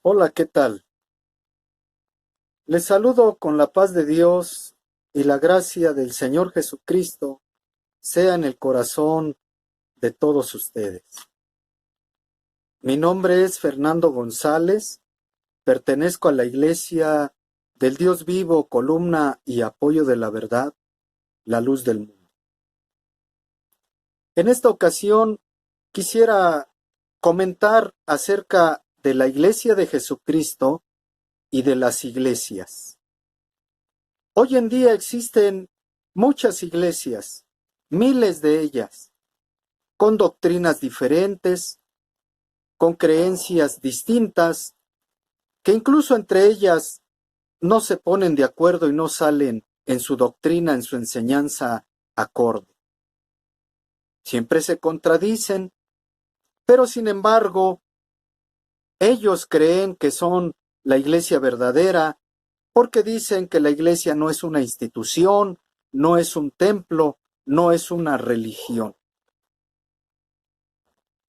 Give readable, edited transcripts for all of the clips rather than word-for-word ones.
Hola, ¿qué tal? Les saludo con la paz de Dios y la gracia del Señor Jesucristo sea en el corazón de todos ustedes. Mi nombre es Fernando González, pertenezco a la Iglesia del Dios vivo, columna y apoyo de la verdad, la luz del mundo. En esta ocasión quisiera comentar acerca de la Iglesia de Jesucristo y de las iglesias. Hoy en día existen muchas iglesias, miles de ellas, con doctrinas diferentes, con creencias distintas, que incluso entre ellas no se ponen de acuerdo y no salen en su doctrina, en su enseñanza acorde. Siempre se contradicen, pero sin embargo, ellos creen que son la iglesia verdadera, porque dicen que la iglesia no es una institución, no es un templo, no es una religión.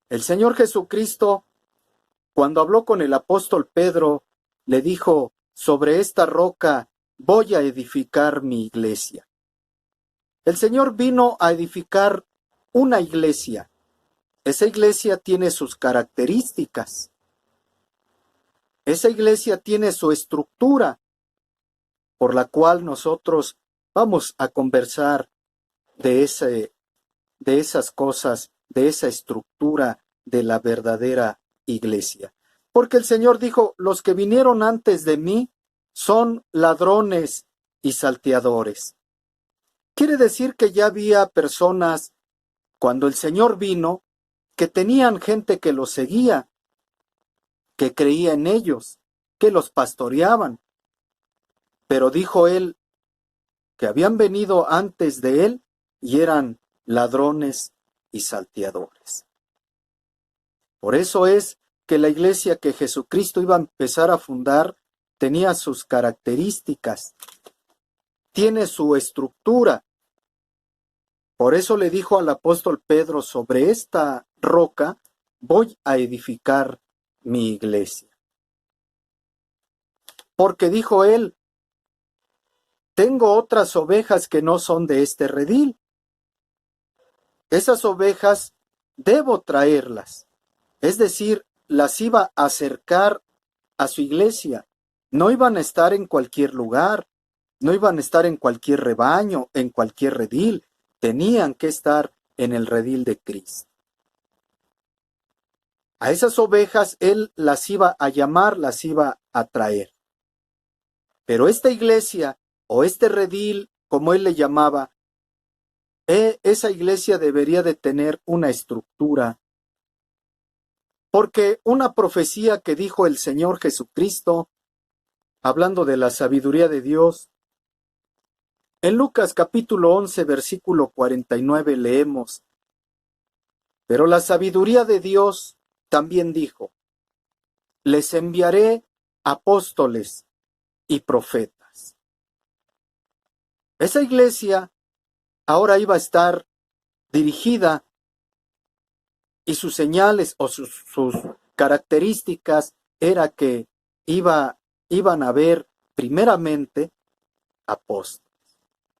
El Señor Jesucristo, cuando habló con el apóstol Pedro, le dijo: sobre esta roca voy a edificar mi iglesia. El Señor vino a edificar una iglesia. Esa iglesia tiene sus características. Esa iglesia tiene su estructura, por la cual nosotros vamos a conversar de esas cosas, de esa estructura de la verdadera iglesia. Porque el Señor dijo: los que vinieron antes de mí son ladrones y salteadores. Quiere decir que ya había personas, cuando el Señor vino, que tenían gente que los seguía, que creía en ellos, que los pastoreaban. Pero dijo él que habían venido antes de él y eran ladrones y salteadores. Por eso es que la iglesia que Jesucristo iba a empezar a fundar tenía sus características, tiene su estructura. Por eso le dijo al apóstol Pedro: sobre esta roca voy a edificar mi iglesia. Porque dijo él: tengo otras ovejas que no son de este redil. Esas ovejas debo traerlas. Es decir, las iba a acercar a su iglesia. No iban a estar en cualquier lugar, no iban a estar en cualquier rebaño, en cualquier redil. Tenían que estar en el redil de Cristo. A esas ovejas él las iba a llamar, las iba a traer. Pero esta iglesia, o este redil, como él le llamaba, esa iglesia debería de tener una estructura. Porque una profecía que dijo el Señor Jesucristo, hablando de la sabiduría de Dios, en Lucas capítulo 11, versículo 49 leemos: pero la sabiduría de Dios también dijo: les enviaré apóstoles y profetas. Esa iglesia ahora iba a estar dirigida, y sus señales o sus características era que iban a haber primeramente apóstoles.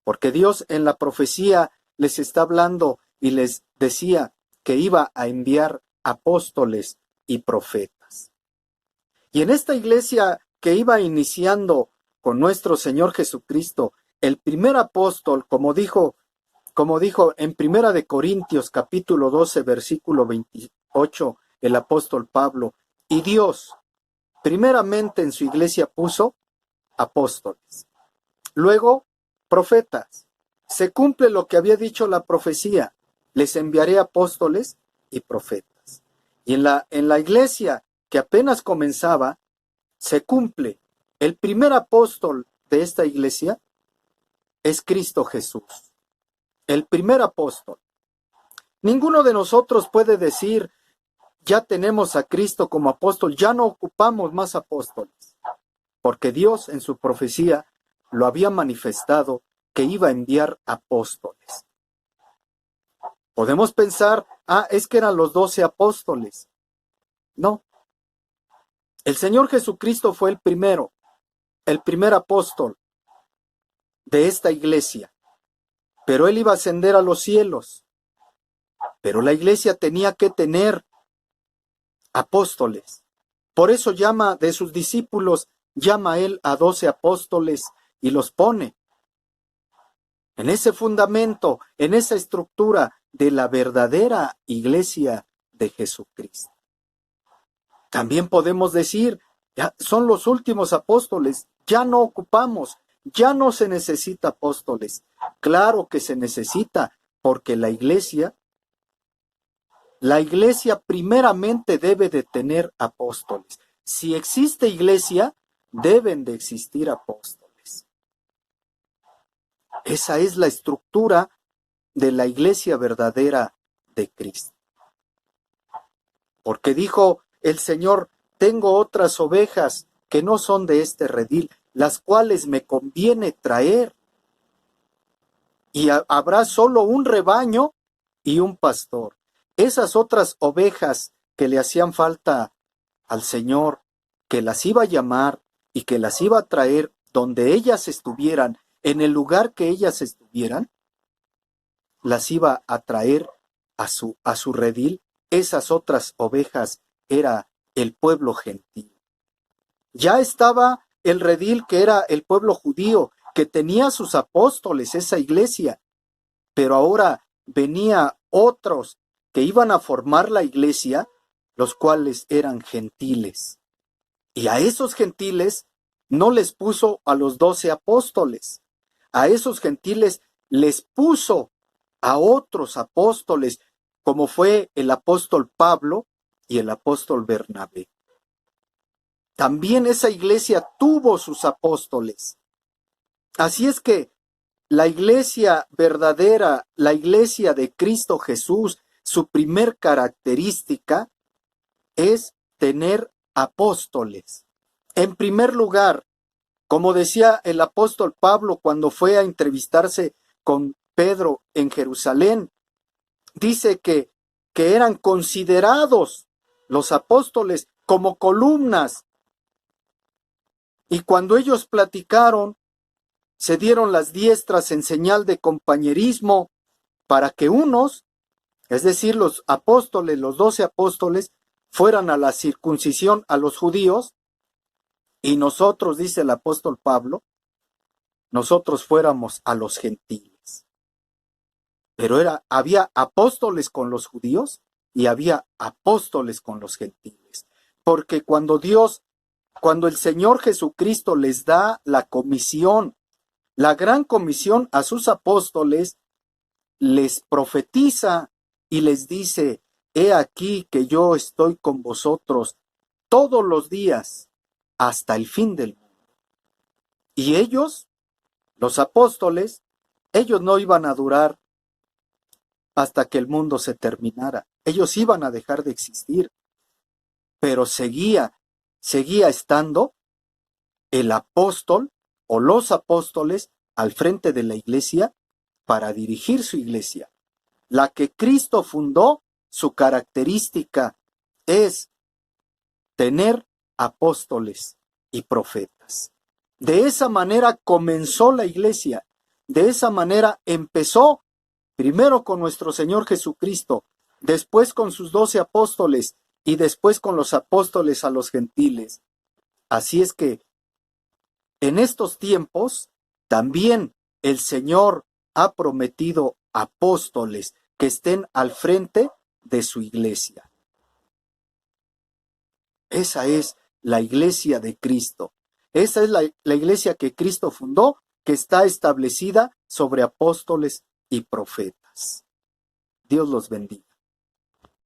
Porque Dios en la profecía les está hablando y les decía que iba a enviar apóstoles y profetas. Y en esta iglesia que iba iniciando con nuestro Señor Jesucristo, el primer apóstol, como dijo en Primera de Corintios capítulo 12, versículo 28, el apóstol Pablo: y Dios primeramente en su iglesia puso apóstoles, luego profetas. Se cumple lo que había dicho la profecía: les enviaré apóstoles y profetas. Y en la iglesia que apenas comenzaba, se cumple. El primer apóstol de esta iglesia es Cristo Jesús. El primer apóstol. Ninguno de nosotros puede decir: ya tenemos a Cristo como apóstol, ya no ocupamos más apóstoles. Porque Dios en su profecía lo había manifestado que iba a enviar apóstoles. Podemos pensar: es que eran los 12 apóstoles. No. El Señor Jesucristo fue el primer apóstol de esta iglesia, pero Él iba a ascender a los cielos. Pero la iglesia tenía que tener apóstoles. Por eso llama de sus discípulos, llama Él a 12 apóstoles y los pone en ese fundamento, en esa estructura de la verdadera iglesia de Jesucristo. También podemos decir, ya son los últimos apóstoles, ya no ocupamos, ya no se necesita apóstoles. Claro que se necesita, porque la iglesia primeramente debe de tener apóstoles. Si existe iglesia, deben de existir apóstoles. Esa es la estructura de la iglesia verdadera de Cristo. Porque dijo el Señor, tengo otras ovejas que no son de este redil, las cuales me conviene traer. Y habrá solo un rebaño y un pastor. Esas otras ovejas que le hacían falta al Señor, que las iba a llamar y que las iba a traer donde ellas estuvieran, en el lugar que ellas estuvieran, las iba a traer a su redil. Esas otras ovejas era el pueblo gentil. Ya estaba el redil que era el pueblo judío, que tenía sus apóstoles, esa iglesia, pero ahora venía otros que iban a formar la iglesia, los cuales eran gentiles. Y a esos gentiles no les puso a los 12 apóstoles. A esos gentiles les puso a otros apóstoles, como fue el apóstol Pablo y el apóstol Bernabé. También esa iglesia tuvo sus apóstoles. Así es que la iglesia verdadera, la iglesia de Cristo Jesús, su primer característica es tener apóstoles. En primer lugar, como decía el apóstol Pablo cuando fue a entrevistarse con Pedro en Jerusalén, dice que eran considerados los apóstoles como columnas. Y cuando ellos platicaron, se dieron las diestras en señal de compañerismo para que unos, es decir, los apóstoles, los 12 apóstoles, fueran a la circuncisión a los judíos, y nosotros, dice el apóstol Pablo, nosotros fuéramos a los gentiles. Pero había apóstoles con los judíos y había apóstoles con los gentiles. Porque cuando el Señor Jesucristo les da la comisión, la gran comisión a sus apóstoles, les profetiza y les dice, he aquí que yo estoy con vosotros todos los días hasta el fin del mundo. Y ellos, los apóstoles, ellos no iban a durar hasta que el mundo se terminara. Ellos iban a dejar de existir. Pero seguía estando el apóstol o los apóstoles al frente de la iglesia para dirigir su iglesia. La que Cristo fundó, su característica es tener apóstoles y profetas. De esa manera comenzó la iglesia. De esa manera empezó, primero con nuestro Señor Jesucristo, después con sus 12 apóstoles y después con los apóstoles a los gentiles. Así es que en estos tiempos también el Señor ha prometido apóstoles que estén al frente de su iglesia. Esa es la iglesia de Cristo. Esa es la iglesia que Cristo fundó, que está establecida sobre apóstoles y profetas. Dios los bendiga.